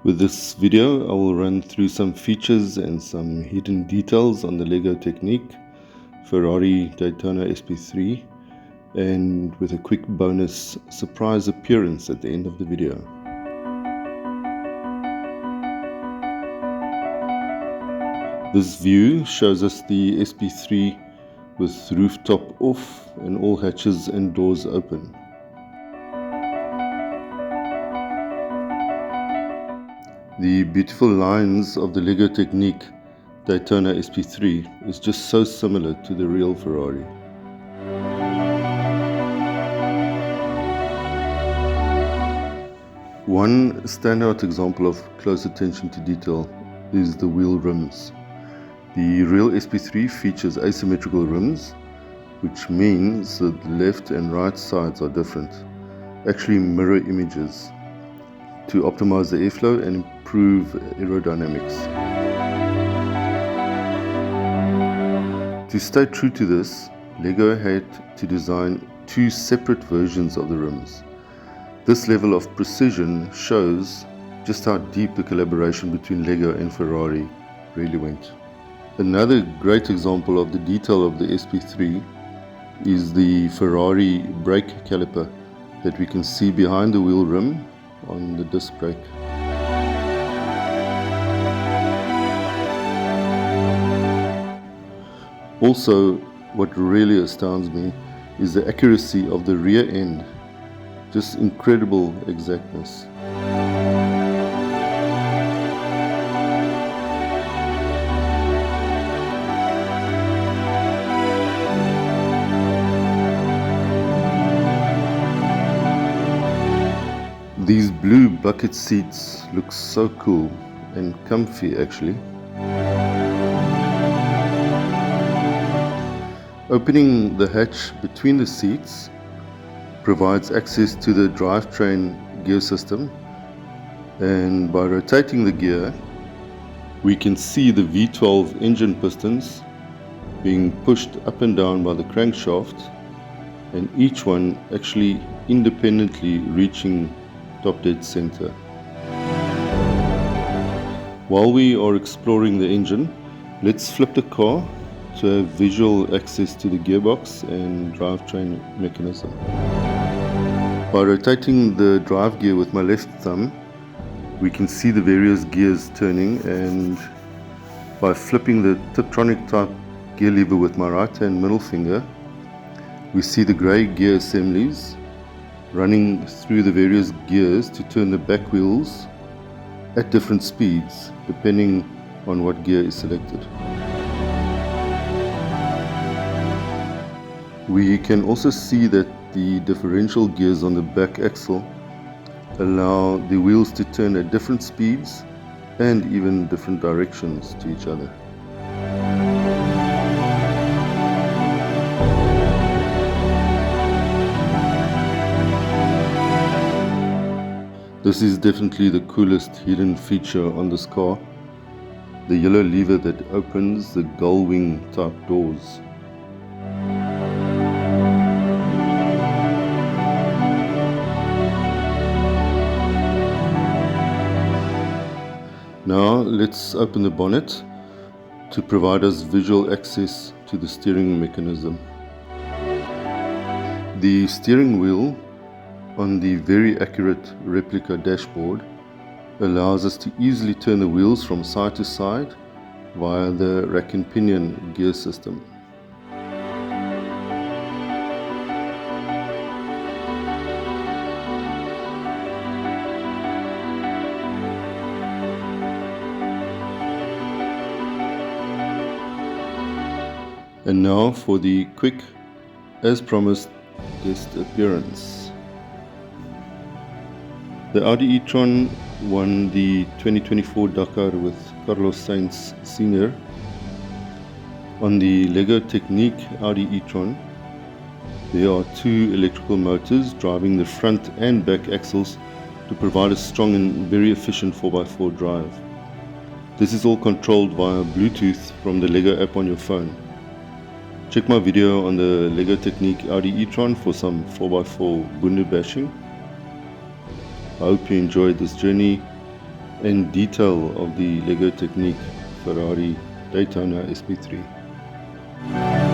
With this video, I will run through some features and some hidden details on the Lego Technic Ferrari Daytona SP3, and with a quick bonus surprise appearance at the end of the video. This view shows us the SP3 with rooftop off and all hatches and doors open. The beautiful lines of the Lego Technic Daytona SP3 is just so similar to the real Ferrari. One standout example of close attention to detail is the wheel rims. The real SP3 features asymmetrical rims, which means that the left and right sides are different, actually mirror images, to optimize the airflow and improve aerodynamics. To stay true to this, Lego had to design two separate versions of the rims. This level of precision shows just how deep the collaboration between Lego and Ferrari really went. Another great example of the detail of the SP3 is the Ferrari brake caliper that we can see behind the wheel rim on the disc brake. Also, what really astounds me is the accuracy of the rear end. Just incredible exactness. These blue bucket seats look so cool and comfy actually. Opening the hatch between the seats provides access to the drivetrain gear system, and by rotating the gear we can see the V12 engine pistons being pushed up and down by the crankshaft, and each one actually independently reaching top dead center. While we are exploring the engine, let's flip the car to have visual access to the gearbox and drivetrain mechanism. By rotating the drive gear with my left thumb, we can see the various gears turning, and by flipping the Tiptronic type gear lever with my right hand middle finger, we see the grey gear assemblies running through the various gears to turn the back wheels at different speeds depending on what gear is selected. We can also see that the differential gears on the back axle allow the wheels to turn at different speeds and even different directions to each other. This is definitely the coolest hidden feature on this car, the yellow lever that opens the gull wing type doors. Now let's open the bonnet to provide us visual access to the steering mechanism. The steering wheel on the very accurate replica dashboard allows us to easily turn the wheels from side to side via the rack and pinion gear system. And now for the quick, as promised, guest appearance. The Audi e-tron won the 2024 Dakar with Carlos Sainz Sr. On the Lego Technic Audi e-tron, there are two electrical motors driving the front and back axles to provide a strong and very efficient 4x4 drive. This is all controlled via Bluetooth from the Lego app on your phone. Check my video on the Lego Technic Audi e-tron for some 4x4 bunde bashing. I hope you enjoyed this journey, and detail of the Lego Technic Ferrari Daytona SP3.